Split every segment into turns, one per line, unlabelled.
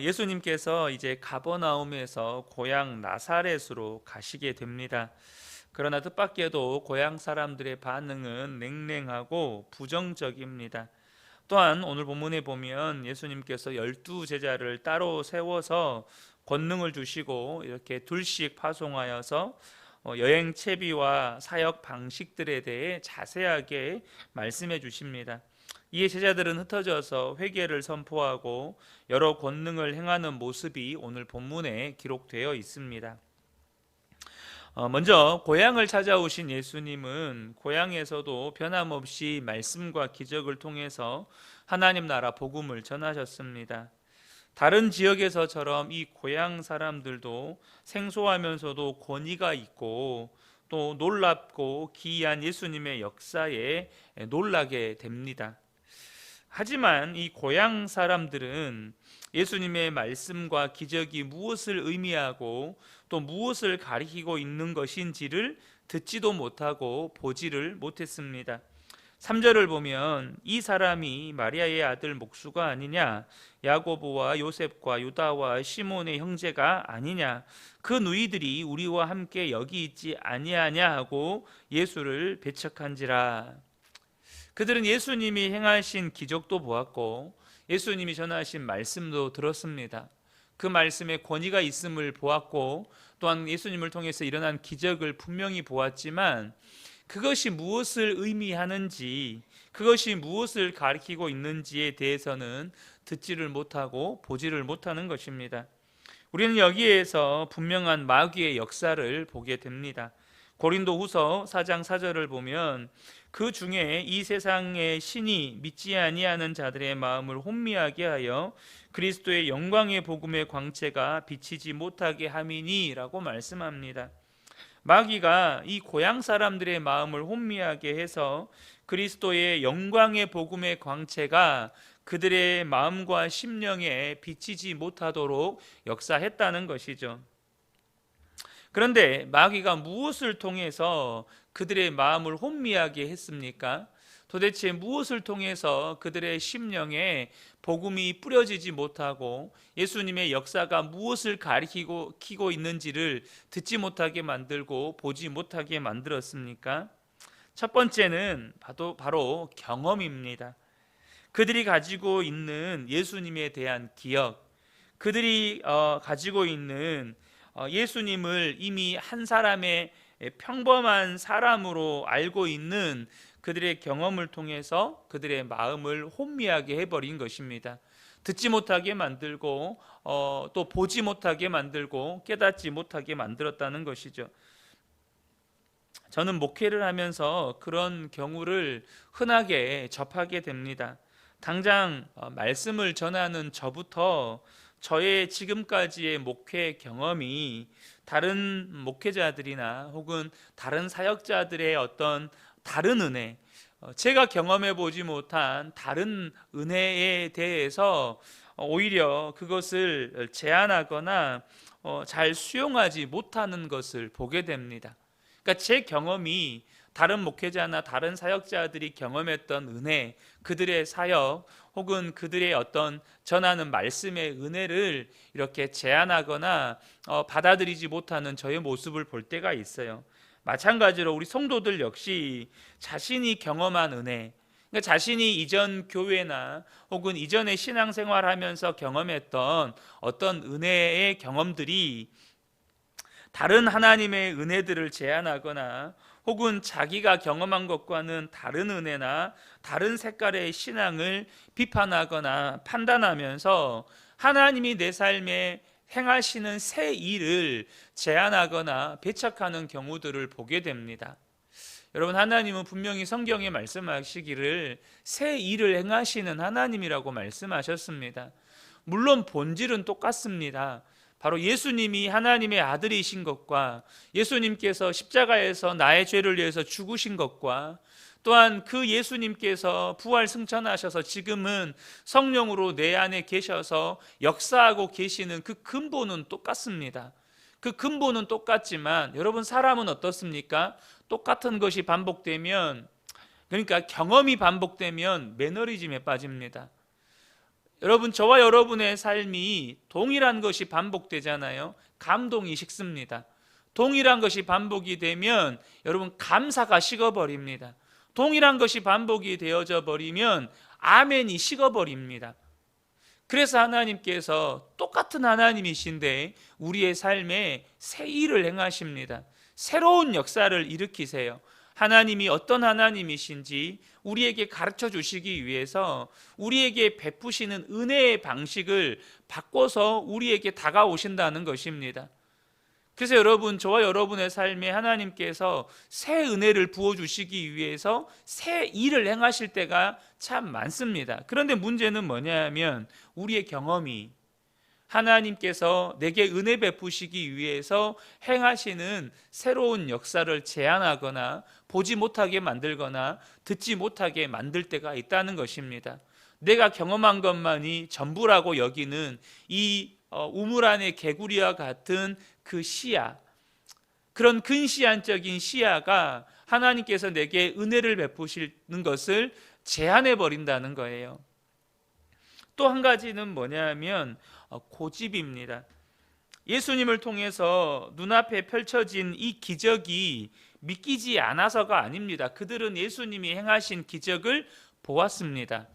예수님께서 이제 가버나움에서 고향 나사렛으로 가시게 됩니다. 그러나 뜻밖에도 고향 사람들의 반응은 냉랭하고 부정적입니다. 또한 오늘 본문에 보면 예수님께서 12제자를 따로 세워서 권능을 주시고 이렇게 둘씩 파송하여서 여행 채비와 사역 방식들에 대해 자세하게 말씀해 주십니다. 이에 제자들은 흩어져서 회개를 선포하고 여러 권능을 행하는 모습이 오늘 본문에 기록되어 있습니다. 먼저 고향을 찾아오신 예수님은 고향에서도 변함없이 말씀과 기적을 통해서 하나님 나라 복음을 전하셨습니다. 다른 지역에서처럼 이 고향 사람들도 생소하면서도 권위가 있고 또 놀랍고 기이한 예수님의 역사에 놀라게 됩니다. 하지만 이 고향 사람들은 예수님의 말씀과 기적이 무엇을 의미하고 또 무엇을 가리키고 있는 것인지를 듣지도 못하고 보지를 못했습니다. 3절을 보면 이 사람이 마리아의 아들 목수가 아니냐, 야고보와 요셉과 유다와 시몬의 형제가 아니냐, 그 누이들이 우리와 함께 여기 있지 아니하냐 하고 예수를 배척한지라. 그들은 예수님이 행하신 기적도 보았고 예수님이 전하신 말씀도 들었습니다. 그 말씀에 권위가 있음을 보았고 또한 예수님을 통해서 일어난 기적을 분명히 보았지만 그것이 무엇을 의미하는지, 그것이 무엇을 가리키고 있는지에 대해서는 듣지를 못하고 보지를 못하는 것입니다. 우리는 여기에서 분명한 마귀의 역사를 보게 됩니다. 고린도후서 4장 4절을 보면 그 중에 이 세상의 신이 믿지 아니하는 자들의 마음을 혼미하게 하여 그리스도의 영광의 복음의 광채가 비치지 못하게 함이니라고 말씀합니다. 마귀가 이 고향 사람들의 마음을 혼미하게 해서 그리스도의 영광의 복음의 광채가 그들의 마음과 심령에 비치지 못하도록 역사했다는 것이죠. 그런데 마귀가 무엇을 통해서 그들의 마음을 혼미하게 했습니까? 도대체 무엇을 통해서 그들의 심령에 복음이 뿌려지지 못하고 예수님의 역사가 무엇을 가리키고 있는지를 듣지 못하게 만들고 보지 못하게 만들었습니까? 첫 번째는 바로 경험입니다. 그들이 가지고 있는 예수님에 대한 기억, 그들이 가지고 있는 예수님을 이미 한 사람의 평범한 사람으로 알고 있는 그들의 경험을 통해서 그들의 마음을 혼미하게 해버린 것입니다. 듣지 못하게 만들고 또 보지 못하게 만들고 깨닫지 못하게 만들었다는 것이죠. 저는 목회를 하면서 그런 경우를 흔하게 접하게 됩니다. 당장 말씀을 전하는 저부터 저의 지금까지의 목회 경험이 다른 목회자들이나 혹은 다른 사역자들의 어떤 다른 은혜, 제가 경험해 보지 못한 다른 은혜에 대해서 오히려 그것을 제한하거나 잘 수용하지 못하는 것을 보게 됩니다. 그러니까 제 경험이 다른 목회자나 다른 사역자들이 경험했던 은혜, 그들의 사역 혹은 그들의 어떤 전하는 말씀의 은혜를 이렇게 제한하거나 받아들이지 못하는 저의 모습을 볼 때가 있어요. 마찬가지로 우리 성도들 역시 자신이 경험한 은혜, 그러니까 자신이 이전 교회나 혹은 이전에 신앙생활하면서 경험했던 어떤 은혜의 경험들이 다른 하나님의 은혜들을 제한하거나 혹은 자기가 경험한 것과는 다른 은혜나 다른 색깔의 신앙을 비판하거나 판단하면서 하나님이 내 삶에 행하시는 새 일을 제한하거나 배척하는 경우들을 보게 됩니다. 여러분, 하나님은 분명히 성경에 말씀하시기를 새 일을 행하시는 하나님이라고 말씀하셨습니다. 물론 본질은 똑같습니다. 바로 예수님이 하나님의 아들이신 것과 예수님께서 십자가에서 나의 죄를 위해서 죽으신 것과 또한 그 예수님께서 부활 승천하셔서 지금은 성령으로 내 안에 계셔서 역사하고 계시는 그 근본은 똑같습니다. 그 근본은 똑같지만 여러분, 사람은 어떻습니까? 똑같은 것이 반복되면, 그러니까 경험이 반복되면 매너리즘에 빠집니다. 여러분, 저와 여러분의 삶이 동일한 것이 반복되잖아요. 감동이 식습니다. 동일한 것이 반복이 되면 여러분 감사가 식어버립니다. 동일한 것이 반복이 되어져 버리면 아멘이 식어버립니다. 그래서 하나님께서 똑같은 하나님이신데 우리의 삶에 새 일을 행하십니다. 새로운 역사를 일으키세요. 하나님이 어떤 하나님이신지 우리에게 가르쳐 주시기 위해서 우리에게 베푸시는 은혜의 방식을 바꿔서 우리에게 다가오신다는 것입니다. 그래서 여러분, 저와 여러분의 삶에 하나님께서 새 은혜를 부어주시기 위해서 새 일을 행하실 때가 참 많습니다. 그런데 문제는 뭐냐면 우리의 경험이 하나님께서 내게 은혜 베푸시기 위해서 행하시는 새로운 역사를 제한하거나 보지 못하게 만들거나 듣지 못하게 만들 때가 있다는 것입니다. 내가 경험한 것만이 전부라고 여기는 이 우물 안의 개구리와 같은 그 시야, 그런 근시안적인 시야가 하나님께서 내게 은혜를 베푸시는 것을 제한해 버린다는 거예요. 또 한 가지는 뭐냐면 고집입니다. 예수님을 통해서 눈앞에 펼쳐진 이 기적이 믿기지 않아서가 아닙니다. 그들은 예수님이 행하신 기적을 보았습니다.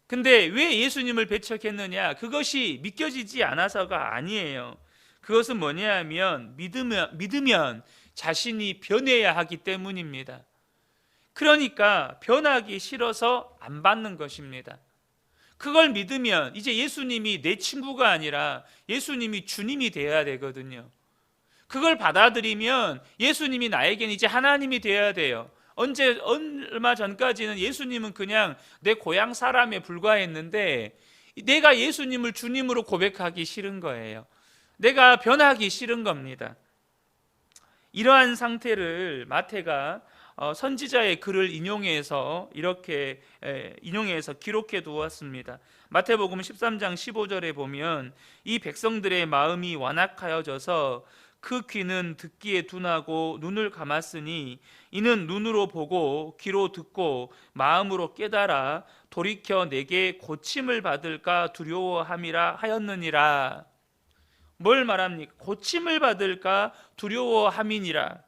근데 왜 예수님을 배척했느냐? 그것이 믿겨지지 않아서가 아니에요. 그것은 뭐냐면 믿으면 자신이 변해야 하기 때문입니다. 그러니까 변하기 싫어서 안 받는 것입니다. 그걸 믿으면 이제 예수님이 내 친구가 아니라 예수님이 주님이 되어야 되거든요. 그걸 받아들이면 예수님이 나에겐 이제 하나님이 되어야 돼요. 얼마 전까지는 예수님은 그냥 내 고향 사람에 불과했는데 내가 예수님을 주님으로 고백하기 싫은 거예요. 내가 변하기 싫은 겁니다. 이러한 상태를 마태가 선지자의 글을 인용해서 이렇게 기록해 두었습니다. 마태복음 13장 15절에 보면 이 백성들의 마음이 완악하여져서 그 귀는 듣기에 둔하고 눈을 감았으니 이는 눈으로 보고 귀로 듣고 마음으로 깨달아 돌이켜 내게 고침을 받을까 두려워함이라 하였느니라. 뭘 말합니까? 고침을 받을까 두려워함이니라.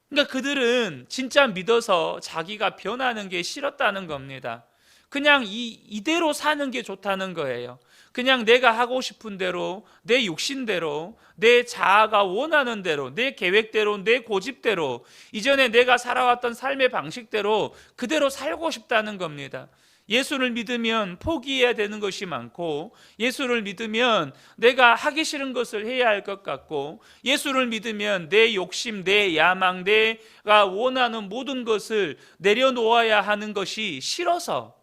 그러니까 그들은 진짜 믿어서 자기가 변하는 게 싫었다는 겁니다. 그냥 이대로 사는 게 좋다는 거예요. 그냥 내가 하고 싶은 대로, 내 육신대로, 내 자아가 원하는 대로, 내 계획대로, 내 고집대로, 이전에 내가 살아왔던 삶의 방식대로 그대로 살고 싶다는 겁니다. 예수를 믿으면 포기해야 되는 것이 많고, 예수를 믿으면 내가 하기 싫은 것을 해야 할 것 같고, 예수를 믿으면 내 욕심, 내 야망, 내가 원하는 모든 것을 내려놓아야 하는 것이 싫어서,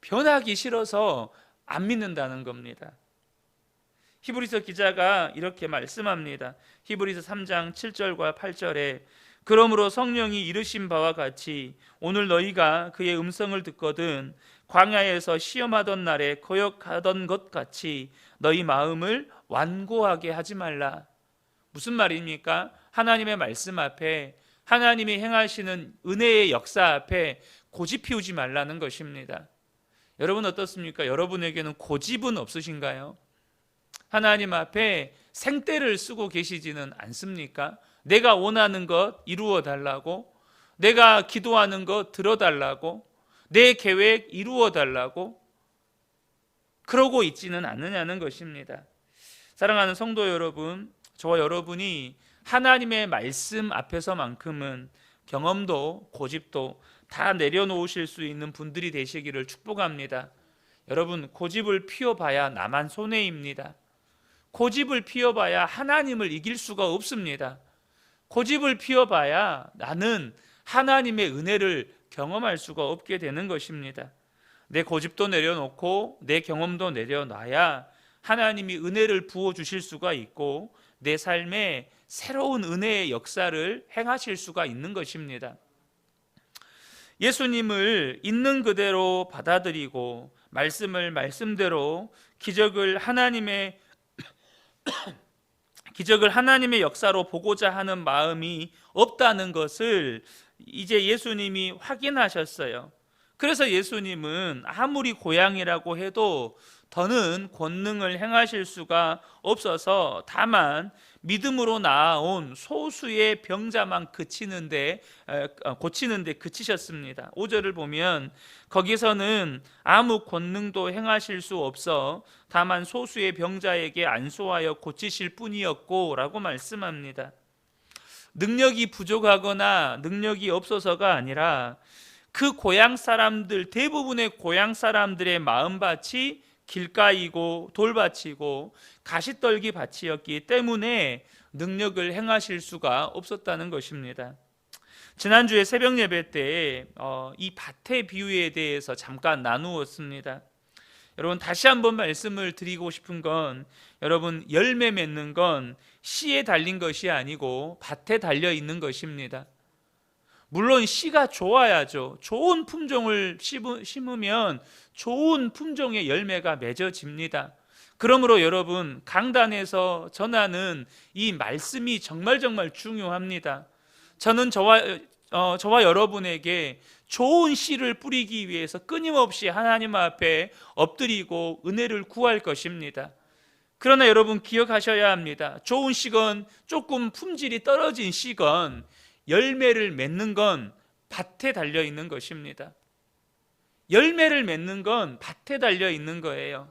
변하기 싫어서 안 믿는다는 겁니다. 히브리서 기자가 이렇게 말씀합니다. 히브리서 3장 7절과 8절에 그러므로 성령이 이르신 바와 같이 오늘 너희가 그의 음성을 듣거든 광야에서 시험하던 날에 거역하던 것 같이 너희 마음을 완고하게 하지 말라. 무슨 말입니까? 하나님의 말씀 앞에, 하나님이 행하시는 은혜의 역사 앞에 고집 피우지 말라는 것입니다. 여러분 어떻습니까? 여러분에게는 고집은 없으신가요? 하나님 앞에 생떼를 쓰고 계시지는 않습니까? 내가 원하는 것 이루어 달라고, 내가 기도하는 것 들어달라고, 내 계획 이루어 달라고 그러고 있지는 않느냐는 것입니다. 사랑하는 성도 여러분, 저와 여러분이 하나님의 말씀 앞에서만큼은 경험도 고집도 다 내려놓으실 수 있는 분들이 되시기를 축복합니다. 여러분, 고집을 피워봐야 나만 손해입니다. 고집을 피워봐야 하나님을 이길 수가 없습니다. 고집을 피워봐야 나는 하나님의 은혜를 경험할 수가 없게 되는 것입니다. 내 고집도 내려놓고 내 경험도 내려놔야 하나님이 은혜를 부어주실 수가 있고 내 삶에 새로운 은혜의 역사를 행하실 수가 있는 것입니다. 예수님을 있는 그대로 받아들이고 말씀을 말씀대로 기적을 하나님의 역사로 보고자 하는 마음이 없다는 것을 이제 예수님이 확인하셨어요. 그래서 예수님은 아무리 고향이라고 해도 더는 권능을 행하실 수가 없어서 다만 믿음으로 나아온 소수의 병자만 고치는데 그치셨습니다. 5절을 보면 거기서는 아무 권능도 행하실 수 없어 다만 소수의 병자에게 안수하여 고치실 뿐이었고 라고 말씀합니다. 능력이 부족하거나 능력이 없어서가 아니라 그 고향 사람들, 대부분의 고향 사람들의 마음밭이 길가이고 돌밭이고 가시떨기 밭이었기 때문에 능력을 행하실 수가 없었다는 것입니다. 지난주에 새벽 예배 때 이 밭의 비유에 대해서 잠깐 나누었습니다. 여러분, 다시 한번 말씀을 드리고 싶은 건, 여러분, 열매 맺는 건 씨에 달린 것이 아니고 밭에 달려 있는 것입니다. 물론 씨가 좋아야죠. 좋은 품종을 심으면 좋은 품종의 열매가 맺어집니다. 그러므로 여러분, 강단에서 전하는 이 말씀이 정말 중요합니다. 저는 저와 여러분에게 좋은 씨를 뿌리기 위해서 끊임없이 하나님 앞에 엎드리고 은혜를 구할 것입니다. 그러나 여러분, 기억하셔야 합니다. 좋은 씨건 조금 품질이 떨어진 씨건 열매를 맺는 건 밭에 달려 있는 것입니다. 열매를 맺는 건 밭에 달려 있는 거예요.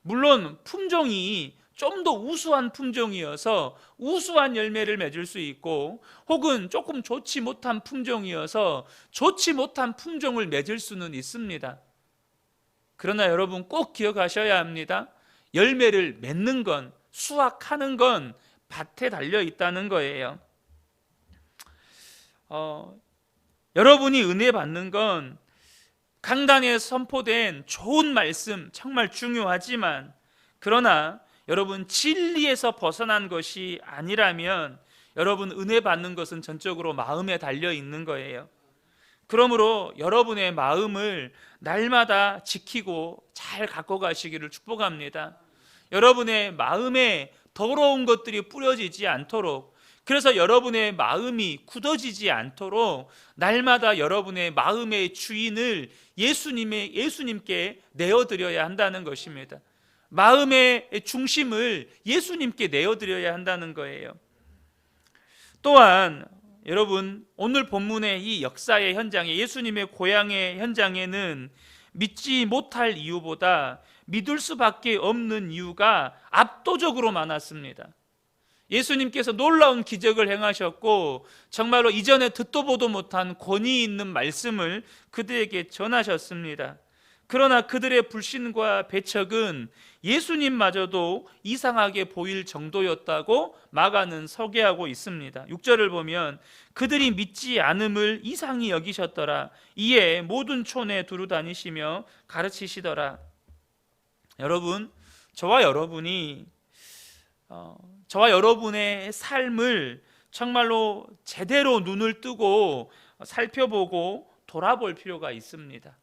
물론 품종이 좀 더 우수한 품종이어서 우수한 열매를 맺을 수 있고, 혹은 조금 좋지 못한 품종이어서 좋지 못한 품종을 맺을 수는 있습니다. 그러나 여러분, 꼭 기억하셔야 합니다. 열매를 맺는 건, 수확하는 건 밭에 달려 있다는 거예요. 여러분이 은혜 받는 건 강단에 선포된 좋은 말씀 정말 중요하지만, 그러나 여러분, 진리에서 벗어난 것이 아니라면 여러분, 은혜 받는 것은 전적으로 마음에 달려 있는 거예요. 그러므로 여러분의 마음을 날마다 지키고 잘 갖고 가시기를 축복합니다. 여러분의 마음에 더러운 것들이 뿌려지지 않도록, 그래서 여러분의 마음이 굳어지지 않도록 날마다 여러분의 마음의 주인을 예수님께 내어드려야 한다는 것입니다. 마음의 중심을 예수님께 내어드려야 한다는 거예요. 또한 여러분, 오늘 본문의 이 역사의 현장에, 예수님의 고향의 현장에는 믿지 못할 이유보다 믿을 수밖에 없는 이유가 압도적으로 많았습니다. 예수님께서 놀라운 기적을 행하셨고 정말로 이전에 듣도 보도 못한 권위 있는 말씀을 그들에게 전하셨습니다. 그러나 그들의 불신과 배척은 예수님마저도 이상하게 보일 정도였다고 마가는 서계하고 있습니다. 6절을 보면 그들이 믿지 않음을 이상히 여기셨더라. 이에 모든 촌에 두루 다니시며 가르치시더라. 여러분, 저와 여러분의 삶을 정말로 제대로 눈을 뜨고 살펴보고 돌아볼 필요가 있습니다.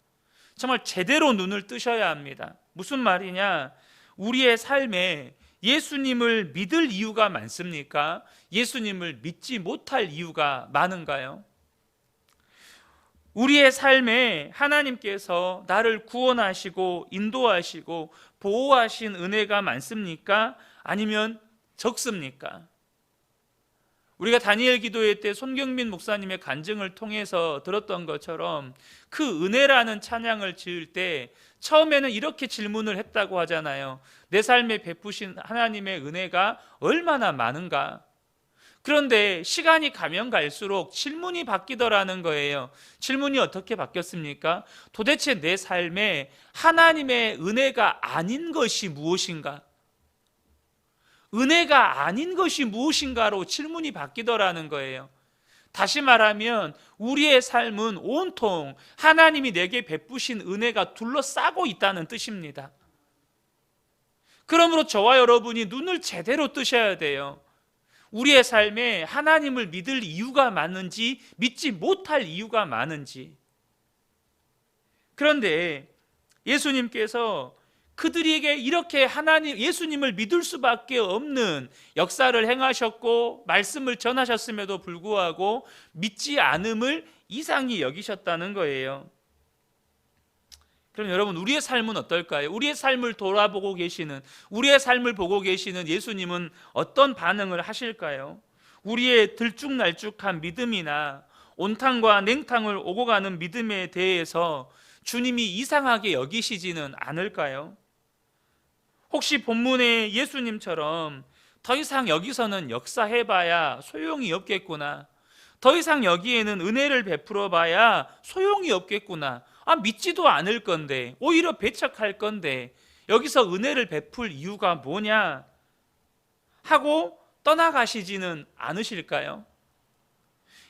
정말 제대로 눈을 뜨셔야 합니다. 무슨 말이냐? 우리의 삶에 예수님을 믿을 이유가 많습니까? 예수님을 믿지 못할 이유가 많은가요? 우리의 삶에 하나님께서 나를 구원하시고 인도하시고 보호하신 은혜가 많습니까? 아니면 적습니까? 우리가 다니엘 기도회 때 손경민 목사님의 간증을 통해서 들었던 것처럼 그 은혜라는 찬양을 지을 때 처음에는 이렇게 질문을 했다고 하잖아요. 내 삶에 베푸신 하나님의 은혜가 얼마나 많은가? 그런데 시간이 가면 갈수록 질문이 바뀌더라는 거예요. 질문이 어떻게 바뀌었습니까? 도대체 내 삶에 하나님의 은혜가 아닌 것이 무엇인가? 은혜가 아닌 것이 무엇인가로 질문이 바뀌더라는 거예요. 다시 말하면 우리의 삶은 온통 하나님이 내게 베푸신 은혜가 둘러싸고 있다는 뜻입니다. 그러므로 저와 여러분이 눈을 제대로 뜨셔야 돼요. 우리의 삶에 하나님을 믿을 이유가 많은지 믿지 못할 이유가 많은지. 그런데 예수님께서 그들에게 이렇게 예수님을 믿을 수밖에 없는 역사를 행하셨고 말씀을 전하셨음에도 불구하고 믿지 않음을 이상히 여기셨다는 거예요. 그럼 여러분, 우리의 삶은 어떨까요? 우리의 삶을 돌아보고 계시는, 우리의 삶을 보고 계시는 예수님은 어떤 반응을 하실까요? 우리의 들쭉날쭉한 믿음이나 온탕과 냉탕을 오고 가는 믿음에 대해서 주님이 이상하게 여기시지는 않을까요? 혹시 본문의 예수님처럼 더 이상 여기서는 역사해봐야 소용이 없겠구나, 더 이상 여기에는 은혜를 베풀어봐야 소용이 없겠구나, 믿지도 않을 건데, 오히려 배척할 건데 여기서 은혜를 베풀 이유가 뭐냐 하고 떠나가시지는 않으실까요?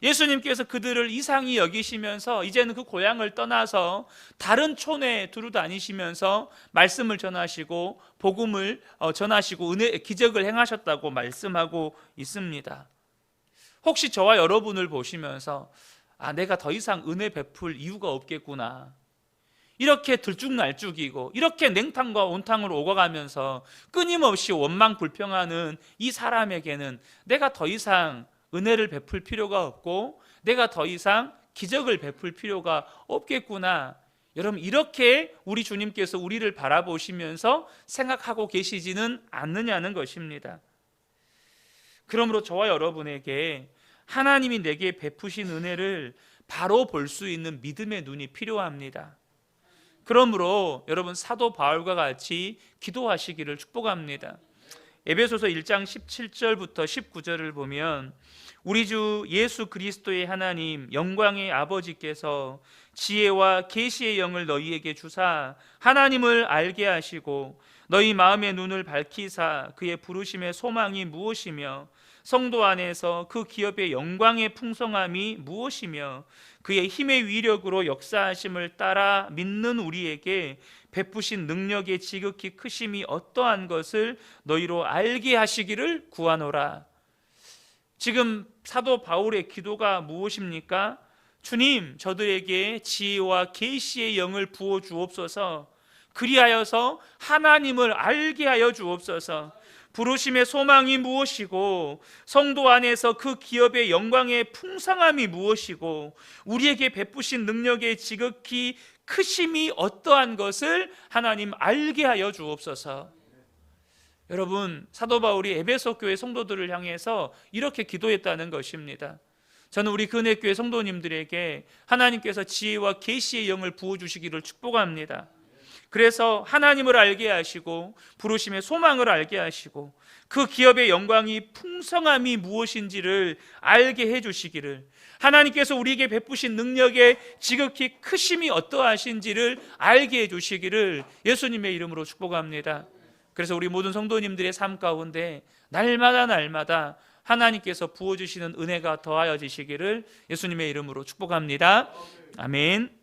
예수님께서 그들을 이상히 여기시면서 이제는 그 고향을 떠나서 다른 촌에 두루 다니시면서 말씀을 전하시고 복음을 전하시고 기적을 행하셨다고 말씀하고 있습니다. 혹시 저와 여러분을 보시면서 내가 더 이상 은혜 베풀 이유가 없겠구나, 이렇게 들쭉날쭉이고 이렇게 냉탕과 온탕으로 오가면서 끊임없이 원망 불평하는 이 사람에게는 내가 더 이상 은혜를 베풀 필요가 없고 내가 더 이상 기적을 베풀 필요가 없겠구나, 여러분, 이렇게 우리 주님께서 우리를 바라보시면서 생각하고 계시지는 않느냐는 것입니다. 그러므로 저와 여러분에게 하나님이 내게 베푸신 은혜를 바로 볼 수 있는 믿음의 눈이 필요합니다. 그러므로 여러분, 사도 바울과 같이 기도하시기를 축복합니다. 에베소서 1장 17절부터 19절을 보면, 우리 주 예수 그리스도의 하나님 영광의 아버지께서 지혜와 계시의 영을 너희에게 주사 하나님을 알게 하시고 너희 마음의 눈을 밝히사 그의 부르심의 소망이 무엇이며 성도 안에서 그 기업의 영광의 풍성함이 무엇이며 그의 힘의 위력으로 역사하심을 따라 믿는 우리에게 베푸신 능력의 지극히 크심이 어떠한 것을 너희로 알게 하시기를 구하노라. 지금 사도 바울의 기도가 무엇입니까? 주님, 저들에게 지혜와 계시의 영을 부어 주옵소서. 그리하여서 하나님을 알게 하여 주옵소서. 부르심의 소망이 무엇이고 성도 안에서 그 기업의 영광의 풍성함이 무엇이고 우리에게 베푸신 능력의 지극히 크심이 어떠한 것을 하나님 알게 하여 주옵소서. 여러분, 사도 바울이 에베소 교회 성도들을 향해서 이렇게 기도했다는 것입니다. 저는 우리 근혜교회 성도님들에게 하나님께서 지혜와 계시의 영을 부어주시기를 축복합니다. 그래서 하나님을 알게 하시고 부르심의 소망을 알게 하시고 그 기업의 영광이 풍성함이 무엇인지를 알게 해주시기를, 하나님께서 우리에게 베푸신 능력의 지극히 크심이 어떠하신지를 알게 해주시기를 예수님의 이름으로 축복합니다. 그래서 우리 모든 성도님들의 삶 가운데 날마다 하나님께서 부어주시는 은혜가 더하여지시기를 예수님의 이름으로 축복합니다. 아멘.